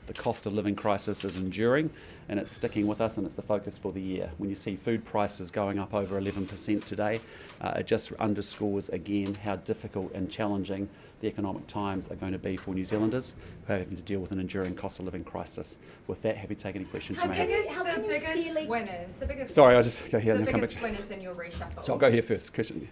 The cost of living crisis is enduring and it's sticking with us, and it's the focus for the year. When you see food prices going up over 11% today, it just underscores again how difficult and challenging the economic times are going to be for New Zealanders who are having to deal with an enduring cost of living crisis. With that, happy to take any questions you may have. The biggest winners. Sorry, I'll just go here and the then come back. biggest winners in your reshuffle. So I'll go here first. Question.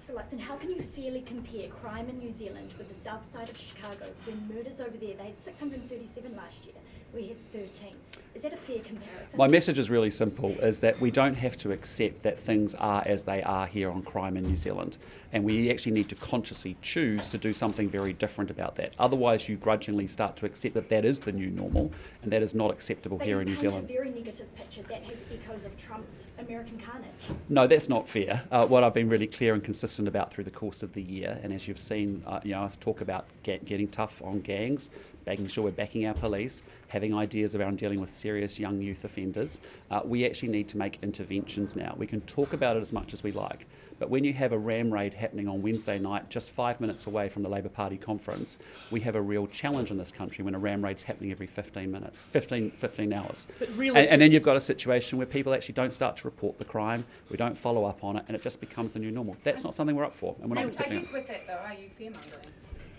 Luxon, how can you fairly compare crime in New Zealand with the south side of Chicago, when murders over there, they had 637 last year, we had 13. Is that a fair comparison? My message is really simple, is that we don't have to accept that things are as they are here on crime in New Zealand, and we actually need to consciously choose to do something very different about that. Otherwise you grudgingly start to accept that that is the new normal, and that is not acceptable here in New Zealand. But you paint a very negative picture that has echoes of Trump's American carnage. No, that's not fair. What I've been really clear and consistent about through the course of the year, and as you've seen us talk about getting tough on gangs, making sure we're backing our police, having ideas around dealing with serious young youth offenders, we actually need to make interventions now. We can talk about it as much as we like, but when you have a ram raid happening on Wednesday night, just 5 minutes away from the Labour Party conference, we have a real challenge in this country when a ram raid's happening every 15 hours. And then you've got a situation where people actually don't start to report the crime, we don't follow up on it, and it just becomes the new normal. That's not something we're up for, and we're not accepting it. I guess with that though, are you fearmongering?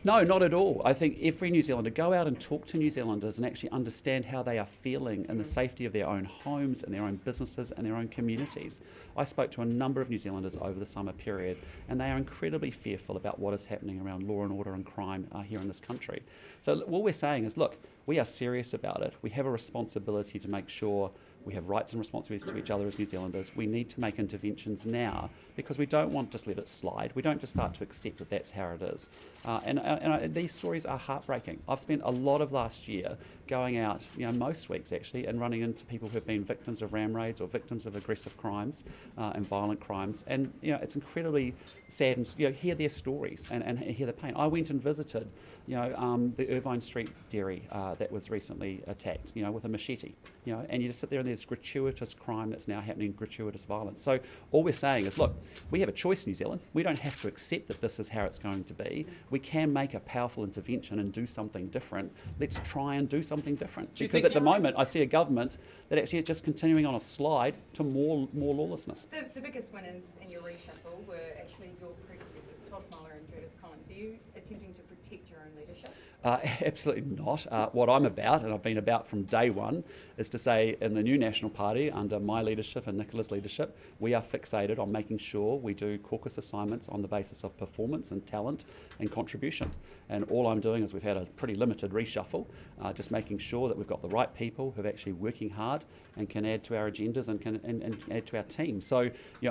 No, not at all. I think every New Zealander, go out and talk to New Zealanders and actually understand how they are feeling in the safety of their own homes and their own businesses and their own communities. I spoke to a number of New Zealanders over the summer period, and they are incredibly fearful about what is happening around law and order and crime here in this country. So what we're saying is, look, we are serious about it. We have a responsibility to make sure we have rights and responsibilities to each other as New Zealanders. We need to make interventions now because we don't want to just let it slide. We don't just start to accept that that's how it is. And these stories are heartbreaking. I've spent a lot of last year going out, most weeks actually, and running into people who have been victims of ram raids or victims of aggressive crimes and violent crimes. And it's incredibly sad and hear their stories and hear the pain. I went and visited the Irvine Street dairy that was recently attacked, with a machete, and you just sit there and there's gratuitous crime that's now happening, gratuitous violence. So all we're saying is, look, we have a choice, New Zealand. We don't have to accept that this is how it's going to be. We can make a powerful intervention and do something different. Let's try and do something different. Because at the moment, I see a government that actually is just continuing on a slide to more lawlessness. The biggest winners in your reshuffle were actually your predecessors, Todd Muller and Judith Collins. Are you attempting to protect your own leadership? Absolutely not. What I'm about, and I've been about from day one, is to say in the new National Party, under my leadership and Nicola's leadership, we are fixated on making sure we do caucus assignments on the basis of performance and talent and contribution. And all I'm doing is we've had a pretty limited reshuffle, just making sure that we've got the right people who are actually working hard and can add to our agendas and can add to our team. So,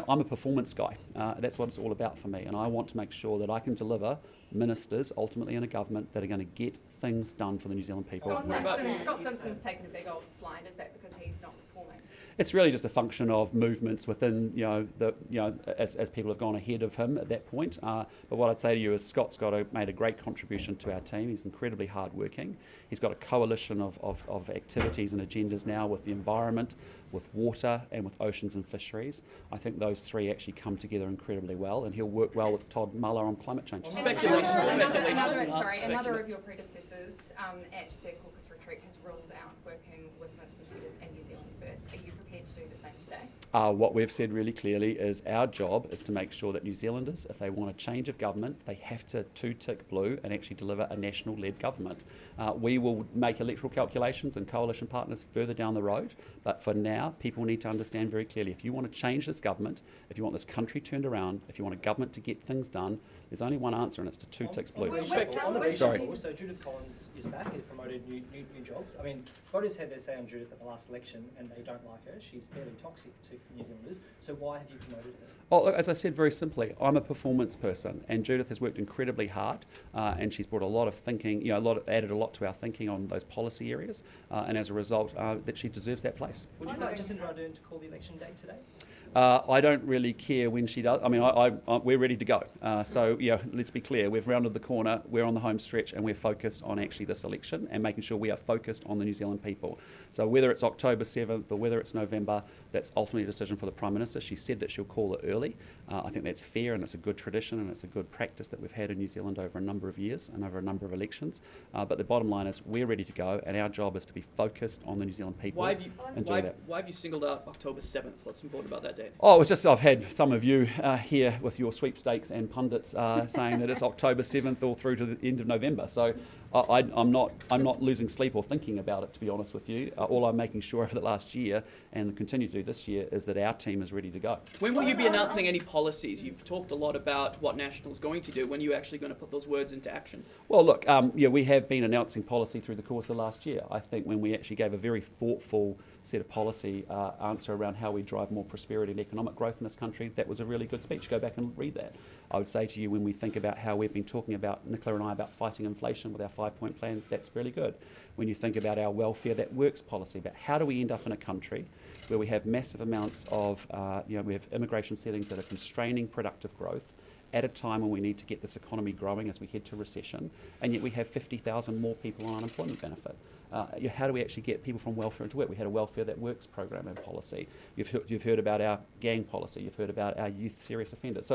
I'm a performance guy. That's what it's all about for me. And I want to make sure that I can deliver ministers, ultimately in a government, that are going to get things done for the New Zealand people. Scott Simpson's taken a big old slide. Is that because he's not performing? It's really just a function of movements within, as people have gone ahead of him at that point. But what I'd say to you is Scott's made a great contribution to our team. He's incredibly hardworking. He's got a coalition of activities and agendas now with the environment, with water and with oceans and fisheries. I think those three actually come together incredibly well, and he'll work well with Todd Muller on climate change. Another of your predecessors at their caucus retreat has ruled out working with Minister Peters and New Zealand First. Are you prepared to do the same today? What we've said really clearly is our job is to make sure that New Zealanders, if they want a change of government, they have to two-tick blue and actually deliver a national-led government. We will make electoral calculations and coalition partners further down the road, but for now, people need to understand very clearly, if you want to change this government, if you want this country turned around, if you want a government to get things done, there's only one answer, and it's to two ticks blue. Sorry. So Judith Collins is back, has promoted new jobs. I mean, voters had their say on Judith at the last election, and they don't like her. She's fairly toxic to New Zealanders. So why have you promoted her? Oh, look, as I said very simply, I'm a performance person, and Judith has worked incredibly hard, and she's brought a lot of thinking, added a lot to our thinking on those policy areas, and as a result, that she deserves that place. Would you like Jacinda Ardern to call the election date today? I don't really care when she does. I mean, we're ready to go. So, let's be clear. We've rounded the corner. We're on the home stretch, and we're focused on actually this election and making sure we are focused on the New Zealand people. So whether it's October 7th or whether it's November, that's ultimately a decision for the Prime Minister. She said that she'll call it early. I think that's fair, and it's a good tradition, and it's a good practice that we've had in New Zealand over a number of years and over a number of elections. But the bottom line is we're ready to go, and our job is to be focused on the New Zealand people. Why have you singled out October 7th? What's important about that date? Oh, it was just I've had some of you here with your sweepstakes and pundits saying that it's October 7th all through to the end of November. So I'm not losing sleep or thinking about it, to be honest with you. All I'm making sure over the last year and continue to do this year is that our team is ready to go. When will you be announcing any policies? You've talked a lot about what National's going to do. When are you actually going to put those words into action? Well, look, we have been announcing policy through the course of last year. I think when we actually gave a very thoughtful set of policy answer around how we drive more prosperity and economic growth in this country, that was a really good speech. Go back and read that. I would say to you, when we think about how we've been talking about, Nicola and I, about fighting inflation with our 5-point plan, that's really good. When you think about our welfare, that works policy, about how do we end up in a country where we have massive amounts of, we have immigration settings that are constraining productive growth at a time when we need to get this economy growing as we head to recession, and yet we have 50,000 more people on unemployment benefit. How do we actually get people from welfare into work? We had a Welfare That Works program and policy. You've heard about our gang policy. You've heard about our youth serious offenders.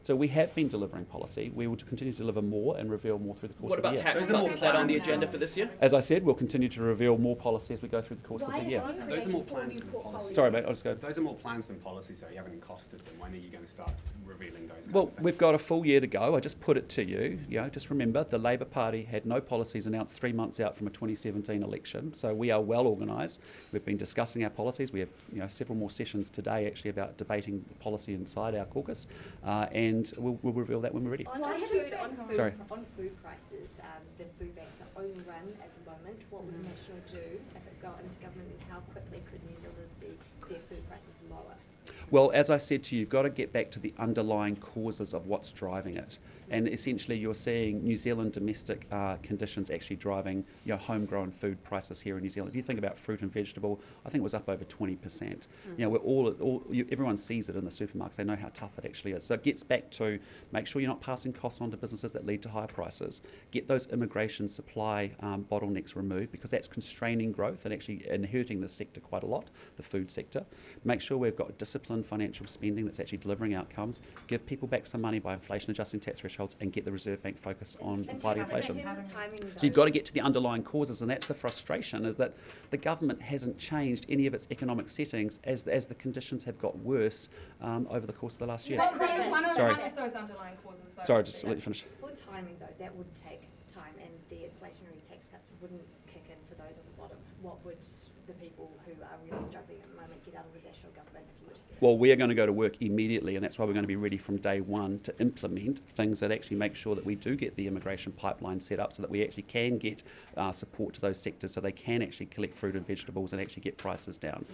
So we have been delivering policy. We will continue to deliver more and reveal more through the course of the year. What about tax cuts? Is that on the agenda for this year? As I said, we'll continue to reveal more policy as we go through the course of the year. Those are more plans than policy. Sorry, mate, I'll just go. Those are more plans than policy, so you haven't costed them. When are you going to start revealing those? Well, we've got a full year to go. I just put it to you. Just remember, the Labor Party had no policies announced 3 months out from a 2017 election. So we are well organised. We've been discussing our policies. We have several more sessions today actually about debating policy inside our caucus, and we'll reveal that when we're ready. On food prices, the food banks are overrun at the moment. What would National do if it got into government, and how quickly could New Zealanders see their food prices lower? Well, as I said to you, you've got to get back to the underlying causes of what's driving it. And essentially you're seeing New Zealand domestic conditions actually driving homegrown food prices here in New Zealand. If you think about fruit and vegetable, I think it was up over 20%. Everyone sees it in the supermarkets. They know how tough it actually is. So it gets back to make sure you're not passing costs on to businesses that lead to higher prices. Get those immigration supply bottlenecks removed, because that's constraining growth and actually hurting the sector quite a lot, the food sector. Make sure we've got disciplined financial spending that's actually delivering outcomes. Give people back some money by inflation adjusting tax thresholds, and get the Reserve Bank focused on fighting inflation. So you've got to get to the underlying causes, and that's the frustration, is that the government hasn't changed any of its economic settings as the conditions have got worse over the course of the last year. One of those underlying causes, though. Sorry, just to let you finish. For timing, though, that would take time, and the inflationary tax cuts wouldn't kick in for those at the bottom. What would the people who are really struggling at the moment get out of the national government if you were to get? Well, we are going to go to work immediately, and that's why we're going to be ready from day one to implement things that actually make sure that we do get the immigration pipeline set up so that we actually can get support to those sectors so they can actually collect fruit and vegetables and actually get prices down.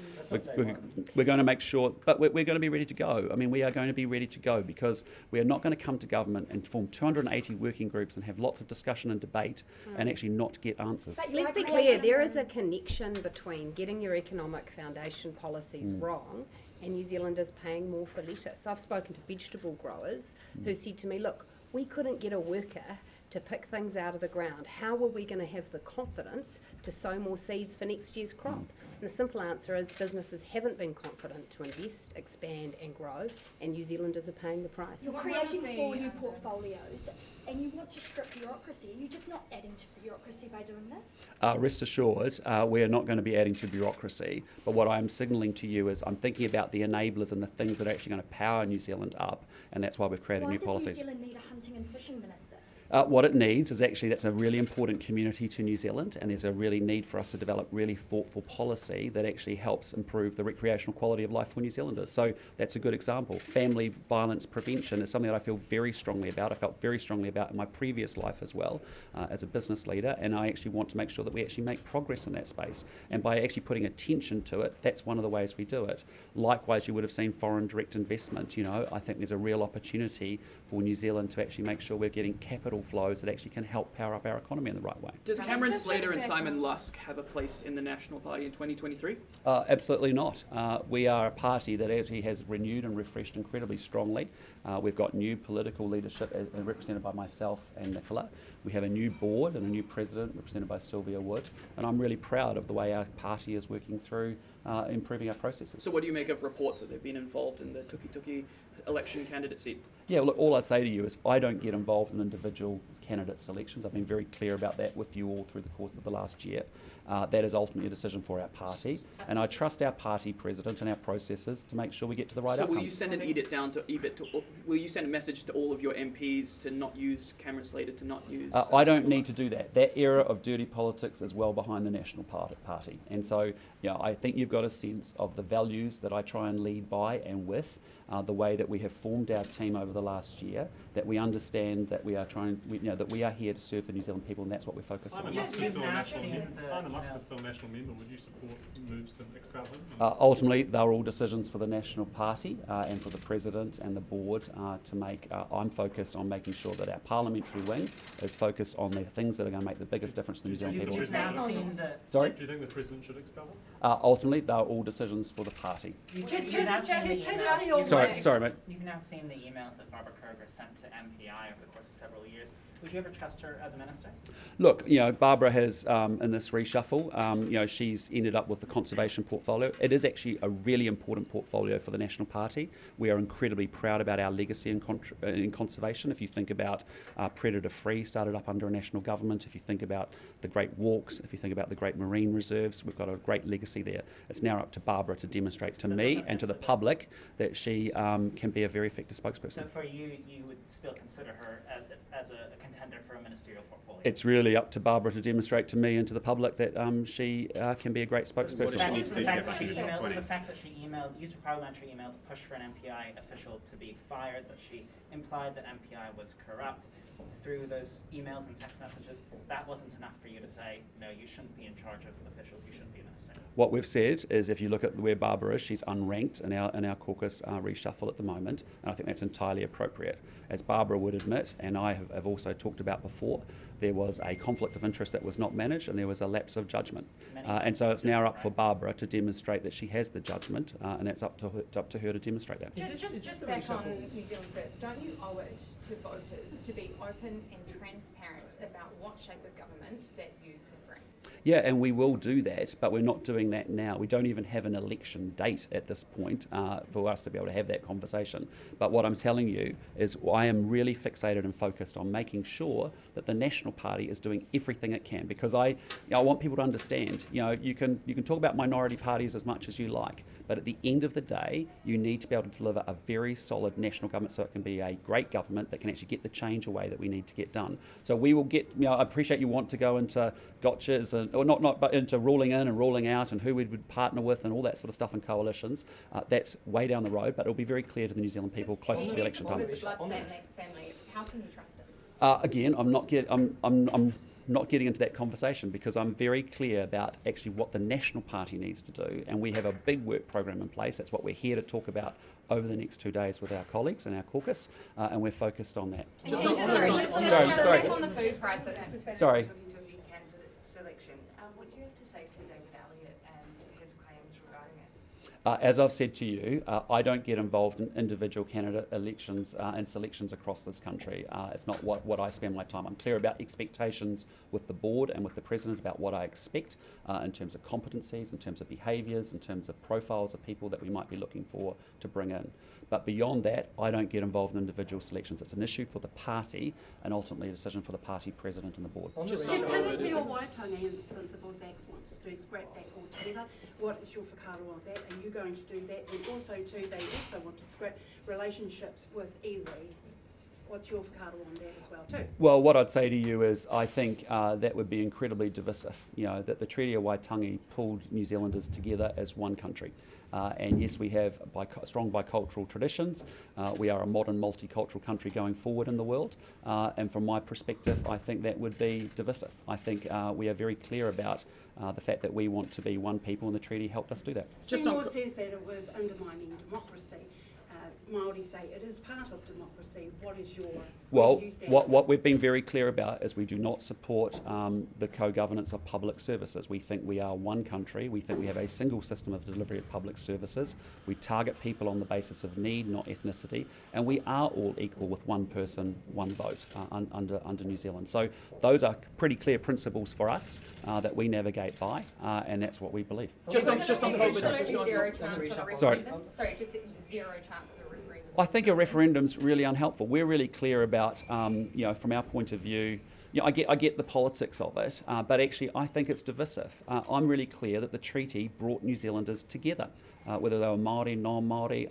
We're going to make sure, but we're going to be ready to go. I mean, we are going to be ready to go because we are not going to come to government and form 280 working groups and have lots of discussion and debate and actually not get answers. Let's be clear, there is a connection between getting your economic foundation policies wrong and New Zealanders paying more for lettuce. I've spoken to vegetable growers who said to me, look, we couldn't get a worker to pick things out of the ground. How were we going to have the confidence to sow more seeds for next year's crop? And the simple answer is businesses haven't been confident to invest, expand and grow, and New Zealanders are paying the price. You're creating 4 new portfolios and you want to strip bureaucracy. Are you just not adding to bureaucracy by doing this? Rest assured, we are not going to be adding to bureaucracy. But what I'm signalling to you is I'm thinking about the enablers and the things that are actually going to power New Zealand up, and that's why we've created new policies. Why does New Zealand need a hunting and fishing minister? What it needs is actually, that's a really important community to New Zealand, and there's a really need for us to develop really thoughtful policy that actually helps improve the recreational quality of life for New Zealanders. So that's a good example. Family violence prevention is something that I feel very strongly about. I felt very strongly about in my previous life as well as a business leader, and I actually want to make sure that we actually make progress in that space. And by actually putting attention to it, that's one of the ways we do it. Likewise, you would have seen foreign direct investment. I think there's a real opportunity for New Zealand to actually make sure we're getting capital capital flows that actually can help power up our economy in the right way. Does Right. Cameron Just Slater and back Simon on- Lusk have a place in the National Party in 2023? Absolutely not. We are a party that actually has renewed and refreshed incredibly strongly. We've got new political leadership represented by myself and Nicola. We have a new board and a new president represented by Sylvia Wood. And I'm really proud of the way our party is working through improving our processes. So what do you make of reports that they've been involved in the Tuki election candidate seat? Yeah, look, all I'd say to you is I don't get involved in individual candidate selections. I've been very clear about that with you all through the course of the last year. That is ultimately a decision for our party, and I trust our party president and our processes to make sure we get to the right So outcomes. will you send an edict down to will you send a message to all of your MPs to not use Cameron Slater, to not use? I don't need to do that. That era of dirty politics is well behind the National Party. And so, I think you've got a sense of the values that I try and lead by and with, the way that we have formed our team over the last year, that we understand that we are that we are here to serve the New Zealand people, and that's what we're focused on. Simon Luxon is still a national member. Would you support moves to expel him? Ultimately, they're all decisions for the National Party and for the President and the Board to make. I'm focused on making sure that our parliamentary wing is focused on the things that are going to make the biggest difference to the New Zealand people. Sorry? Do you think the President should expel him? Ultimately, they're all decisions for the party. Sorry, mate. You've now seen the emails that Barbara Kroger sent to MPI over the course of several years. Would you ever trust her as a minister? Look, Barbara has, in this reshuffle, she's ended up with the conservation portfolio. It is actually a really important portfolio for the National Party. We are incredibly proud about our legacy in conservation. If you think about Predator Free, started up under a national government. If you think about the Great Walks, if you think about the Great Marine Reserves, we've got a great legacy there. It's now up to Barbara to demonstrate to me and to the public that she can be a very effective spokesperson. So for you, you would still consider her as a contender for a ministerial portfolio? It's really up to Barbara to demonstrate to me and to the public that she can be a great spokesperson. The fact that she used a parliamentary email to push for an MPI official to be fired, that she implied that MPI was corrupt through those emails and text messages, that wasn't enough for you to say, no, you shouldn't be in charge of officials, you shouldn't be a minister? What we've said is if you look at where Barbara is, she's unranked in our caucus reshuffle at the moment, and I think that's entirely appropriate. As Barbara would admit, and I have also talked about before, there was a conflict of interest that was not managed and there was a lapse of judgment. And so it's now up for Barbara to demonstrate that she has the judgment, and that's up to her to demonstrate that. Just back on New Zealand First, don't you owe it to voters to be open and transparent about what shape of government that you could bring? Yeah, and we will do that, but we're not doing that now. We don't even have an election date at this point for us to be able to have that conversation. But what I'm telling you is I am really fixated and focused on making sure that the National Party is doing everything it can, because I want people to understand, you can talk about minority parties as much as you like, but at the end of the day, you need to be able to deliver a very solid national government so it can be a great government that can actually get the change away that we need to get done. So we will get, I appreciate you want to go into gotchas but into ruling in and ruling out and who we would partner with and all that sort of stuff in coalitions. That's way down the road, but it'll be very clear to the New Zealand people closer to the election time. The Blood family, how can you trust it? Again, I'm not getting into that conversation because I'm very clear about actually what the National Party needs to do, and we have a big work program in place. That's what we're here to talk about over the next 2 days with our colleagues and our caucus, and we're focused on that. Sorry. On the food crisis. Sorry. Selection. What do you have to say to David Elliott and his claims regarding it? As I've said to you, I don't get involved in individual candidate elections and selections across this country. It's not what I spend my time. I'm clear about expectations with the board and with the president about what I expect in terms of competencies, in terms of behaviours, in terms of profiles of people that we might be looking for to bring in. But beyond that, I don't get involved in individual selections. It's an issue for the party and ultimately a decision for the party president and the board. To your Waitangi and Principals Acts wants to scrap that altogether. What is your whakaaro on that? Are you going to do that? And also too, they also want to scrap relationships with iwi. What's your whakaaro on that as well too? Well, what I'd say to you is I think that would be incredibly divisive, that the Treaty of Waitangi pulled New Zealanders together as one country. And yes, we have strong bicultural traditions. We are a modern multicultural country going forward in the world. And from my perspective, I think that would be divisive. I think we are very clear about the fact that we want to be one people, and the treaty helped us do that. Seymour says that it was undermining democracy Māori say it is part of democracy. What is your Well, where do you stand? what we've been very clear about is we do not support the co-governance of public services. We think we are one country. We think we have a single system of delivery of public services. We target people on the basis of need, not ethnicity, and we are all equal with one person, one vote under New Zealand. So those are pretty clear principles for us that we navigate by, and that's what we believe. Just on Absolutely COVID. zero chance of a Sorry. referendum. Sorry, just zero chance of a referendum. I think a referendum's really unhelpful. We're really clear about, from our point of view, I get the politics of it, but actually I think it's divisive. I'm really clear that the treaty brought New Zealanders together, whether they were Māori, non-Māori,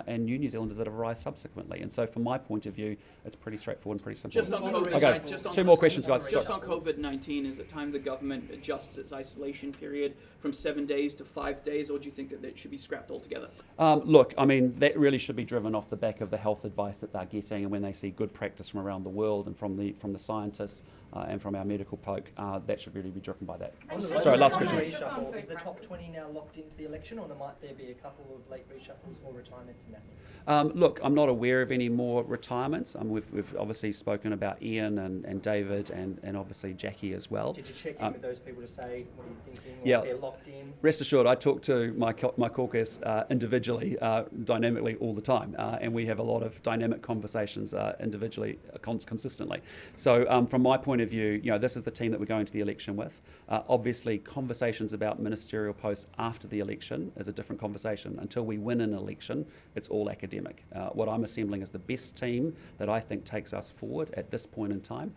and new New Zealanders that have arisen subsequently. And so from my point of view, it's pretty straightforward and pretty simple. Just on COVID, Okay, just on 2 more questions, guys. Just Sorry. on COVID-19, is it time the government adjusts its isolation period from 7 days to 5 days, or do you think that it should be scrapped altogether? Look, I mean, that really should be driven off the back of the health advice that they're getting, and when they see good practice from around the world and from the scientists and from our medical folk, that should really be driven by that. Sorry, last question. Reshuffle, is the top 20 now locked into the election, or might there be a couple of late reshuffles or retirements in that? Look, I'm not aware of any more retirements. We've obviously spoken about Ian and David and obviously Jackie as well. Did you check in with those people to say what are you thinking? Or Yeah. they're locked in? Rest assured, I talk to my caucus individually, dynamically all the time, and we have a lot of dynamic conversations individually, consistently. So from my point of view, this is the team that we're going to the election with. Obviously, conversations about ministerial posts after the election is a different conversation. Until we win an election, it's all academic. What I'm assembling is the best team that I think takes us forward at this point in time.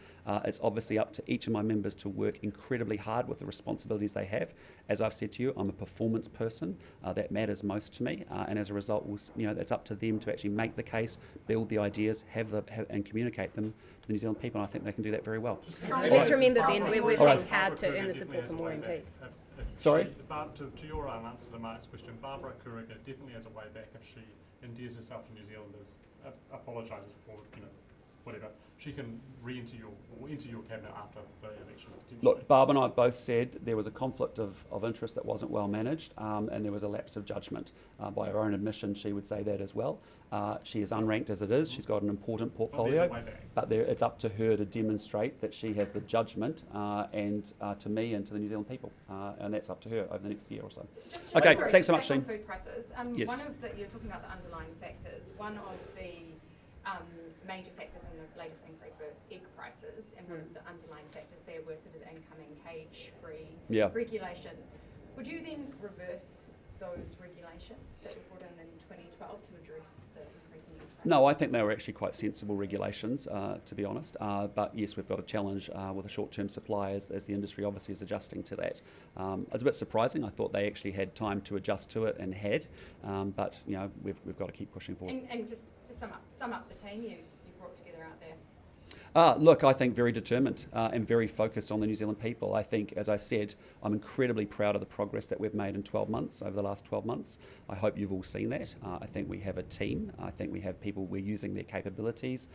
It's obviously up to each of my members to work incredibly hard with the responsibilities they have. As I've said to you, I'm a performance person. That matters most to me, and as a result, it's up to them to actually make the case, build the ideas, and communicate them to the New Zealand people. And I think they can do that very well. Let's remember, Ben, we're working Alright. hard to earn the support for more MPs. Sorry? To your answer to Mark's question, Barbara Kuriga definitely has a way back if she endears herself to New Zealanders, apologises for, whatever. She can enter your cabinet after the election, potentially. Look, Barb and I both said there was a conflict of interest that wasn't well managed, and there was a lapse of judgment. By her own admission, she would say that as well. She is unranked as it is. She's got an important portfolio, but it's up to her to demonstrate that she has the judgment, and to me and to the New Zealand people, and that's up to her over the next year or so. Okay, Sorry, thanks so just much, back on Shane. food prices. Yes. You're talking about the underlying factors. One of the major factors in the latest increase were egg prices, and one of the underlying factors there were sort of the incoming cage-free regulations. Would you then reverse those regulations that were brought in 2012 to address the increase in egg prices? No, I think they were actually quite sensible regulations, to be honest. But yes, we've got a challenge with a short-term supply as the industry obviously is adjusting to that. It's a bit surprising. I thought they actually had time to adjust to it and had, but we've got to keep pushing forward. And just sum up the team you brought together out there. Look, I think very determined and very focused on the New Zealand people. I think, as I said, I'm incredibly proud of the progress that we've made in 12 months, over the last 12 months. I hope you've all seen that. I think we have a team. I think we have people, we're using their capabilities,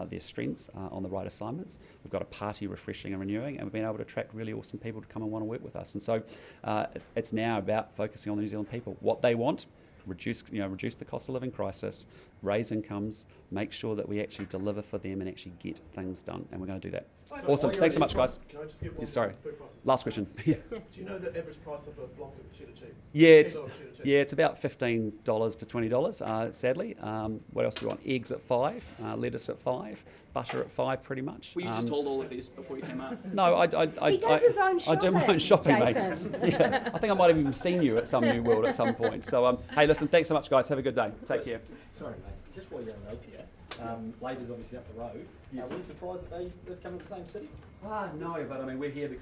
their strengths on the right assignments. We've got a party refreshing and renewing, and we've been able to attract really awesome people to come and want to work with us. And so it's now about focusing on the New Zealand people, what they want. Reduce the cost of living crisis, raise incomes, make sure that we actually deliver for them and actually get things done, and we're going to do that. Awesome. Thanks so much, guys. Can I just give one sorry. food prices? Last question. Do you know the average price of a block of cheddar cheese? Yeah, it's about $15 to $20, sadly. What else do you want? Eggs at $5, lettuce at $5, butter at $5, pretty much. Were you just told all of this before you came out? No, He does his own shopping. I do my own shopping, Jason. mate. Yeah, I think I might have even seen you at some New World at some point. So, hey, listen, thanks so much, guys. Have a good day. Take care. Sorry, mate. Just while you're in Napier, Labor's obviously up the road. Were you surprised that they've come into the same city? No, but I mean, we're here because